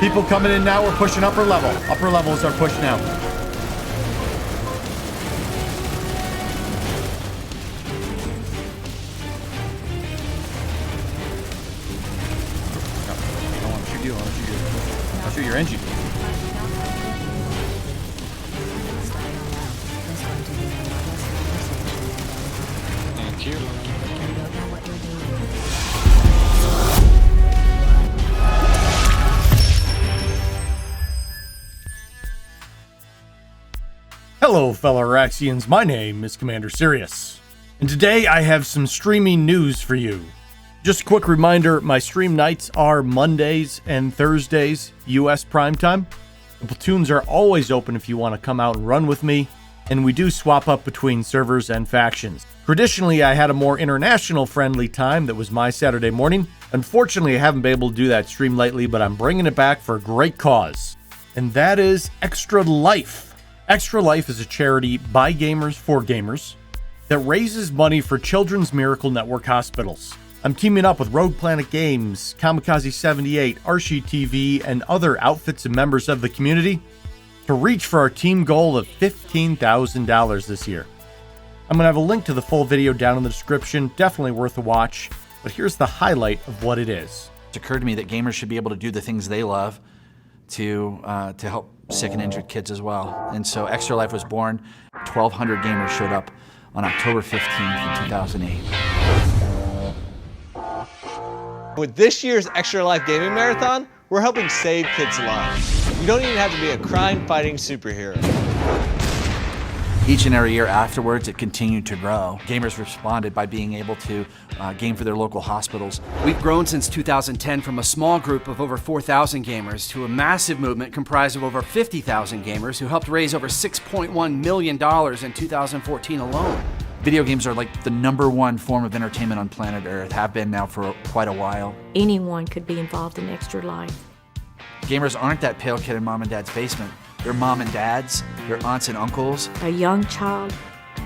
People coming in now. We're pushing upper level. Upper level is our push now. I don't want to shoot you. I want to shoot you. I'll shoot your engine. Thank you. Hello, fellow Araxians. My name is Commander Cyrious, and today I have some streaming news for you. Just a quick reminder, my stream nights are Mondays and Thursdays, US prime time. The platoons are always open if you want to come out and run with me, and we do swap up between servers and factions. Traditionally, I had a more international friendly time that was my Saturday morning. Unfortunately, I haven't been able to do that stream lately, but I'm bringing it back for a great cause, and that is ExtraLife. ExtraLife is a charity by gamers for gamers that raises money for Children's Miracle Network hospitals. I'm teaming up with Rogue Planet Games, Kamikaze 78, Archie TV, and other outfits and members of the community to reach for our team goal of $15,000 this year. I'm going to have a link to the full video down in the description, definitely worth a watch, but here's the highlight of what it is. It occurred to me that gamers should be able to do the things they love to help sick and injured kids as well. And so ExtraLife was born. 1,200 gamers showed up on October 15th in 2008. With this year's ExtraLife Gaming Marathon, we're helping save kids' lives. You don't even have to be a crime-fighting superhero. Each and every year afterwards, it continued to grow. Gamers responded by being able to game for their local hospitals. We've grown since 2010 from a small group of over 4,000 gamers to a massive movement comprised of over 50,000 gamers who helped raise over $6.1 million in 2014 alone. Video games are like the #1 form of entertainment on planet Earth, have been now for quite a while. Anyone could be involved in ExtraLife. Gamers aren't that pale kid in mom and dad's basement. They're mom and dads, their aunts and uncles. A young child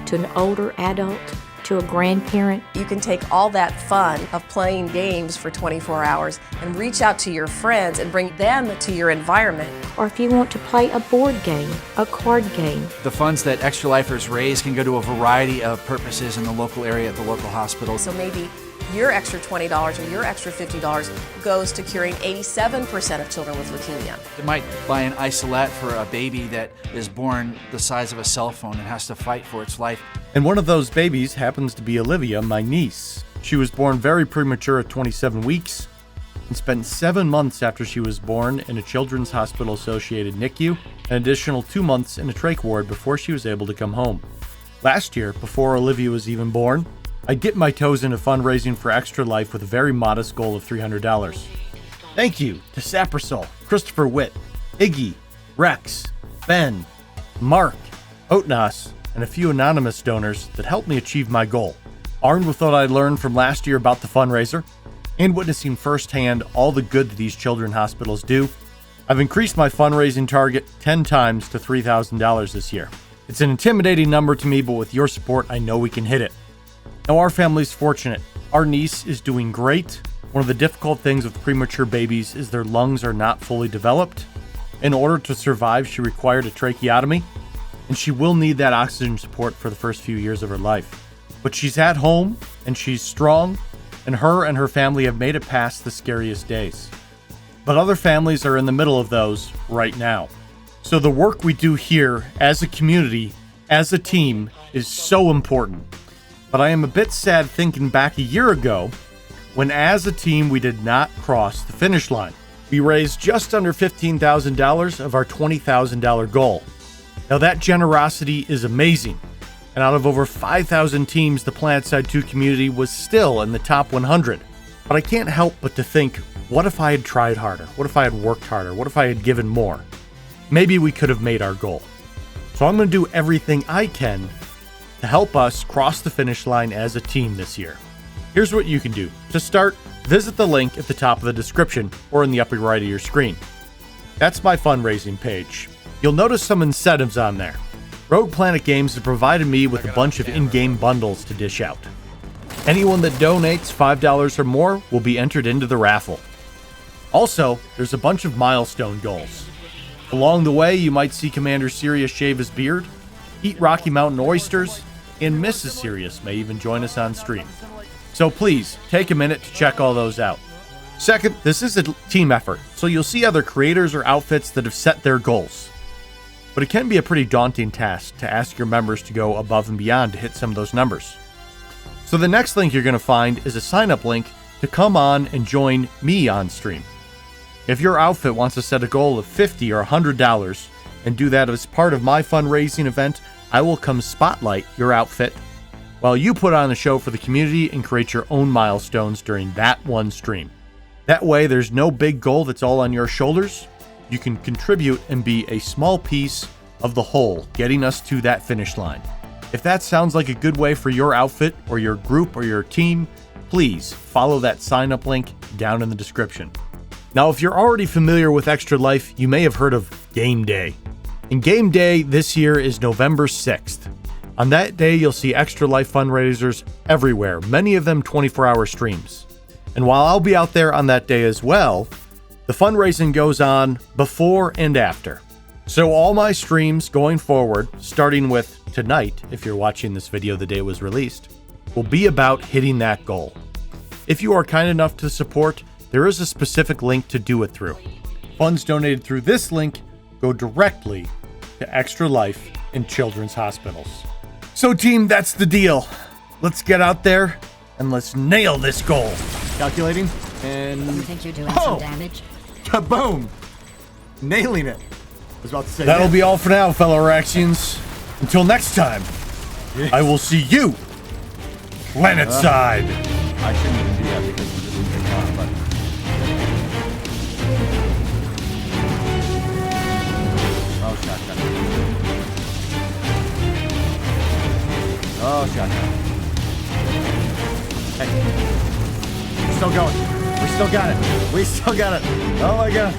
to an older adult to a grandparent. You can take all that fun of playing games for 24 hours and reach out to your friends and bring them to your environment. Or if you want to play a board game, a card game. The funds that ExtraLifers raise can go to a variety of purposes in the local area at the local hospital. So maybe your extra $20 or your extra $50 goes to curing 87% of children with leukemia. It might buy an isolette for a baby that is born the size of a cell phone and has to fight for its life. And one of those babies happens to be Olivia, my niece. She was born very premature at 27 weeks and spent 7 months after she was born in a Children's Hospital Associated NICU, an additional 2 months in a trach ward before she was able to come home. Last year, before Olivia was even born, I dipped my toes into fundraising for ExtraLife with a very modest goal of $300. Thank you to Sapersol, Christopher Witt, Iggy, Rex, Ben, Mark, Otnas, and a few anonymous donors that helped me achieve my goal. Armed with what I learned from last year about the fundraiser, and witnessing firsthand all the good that these children's hospitals do, I've increased my fundraising target 10 times to $3,000 this year. It's an intimidating number to me, but with your support, I know we can hit it. Now, our family's fortunate. Our niece is doing great. One of the difficult things with premature babies is their lungs are not fully developed. In order to survive, she required a tracheotomy, and she will need that oxygen support for the first few years of her life. But she's at home, and she's strong, and her family have made it past the scariest days. But other families are in the middle of those right now. So the work we do here as a community, as a team, is so important. But I am a bit sad thinking back a year ago when as a team we did not cross the finish line. We raised just under $15,000 of our $20,000 goal. Now that generosity is amazing, and out of over 5,000 teams, the Planetside 2 community was still in the top 100. But I can't help but to think, what if I had tried harder? What if I had worked harder? What if I had given more? Maybe we could have made our goal. So I'm going to do everything I can to help us cross the finish line as a team this year. Here's what you can do. To start, visit the link at the top of the description or in the upper right of your screen. That's my fundraising page. You'll notice some incentives on there. Rogue Planet Games has provided me with a bunch of in-game bundles to dish out. Anyone that donates $5 or more will be entered into the raffle. Also, there's a bunch of milestone goals. Along the way, you might see Commander Cyrious shave his beard, eat Rocky Mountain oysters, and Mrs. Cyrious may even join us on stream. So please, take a minute to check all those out. Second, this is a team effort, so you'll see other creators or outfits that have set their goals. But it can be a pretty daunting task to ask your members to go above and beyond to hit some of those numbers. So the next link you're going to find is a sign-up link to come on and join me on stream. If your outfit wants to set a goal of $50 or $100 and do that as part of my fundraising event, I will come spotlight your outfit while you put on a show for the community and create your own milestones during that one stream. That way, there's no big goal that's all on your shoulders. You can contribute and be a small piece of the whole, getting us to that finish line. If that sounds like a good way for your outfit or your group or your team, please follow that sign-up link down in the description. Now, if you're already familiar with ExtraLife, you may have heard of Game Day. And Game Day this year is November 6th. On that day, you'll see ExtraLife fundraisers everywhere, many of them 24-hour streams. And while I'll be out there on that day as well, the fundraising goes on before and after. So all my streams going forward, starting with tonight, if you're watching this video the day it was released, will be about hitting that goal. If you are kind enough to support, there is a specific link to do it through. Funds donated through this link go directly to ExtraLife and children's hospitals. So team, that's the deal. Let's get out there and let's nail this goal. Calculating, and You think you're doing some damage? kaboom! Nailing it. I was about to say that'll be all for now, fellow Raxians. Until next time, I will see you Planetside. I shouldn't even do that because we didn't get caught, but... Oh, shotgun. Oh, shotgun. Hey. We're still going. We still got it. We still got it. Oh, my God.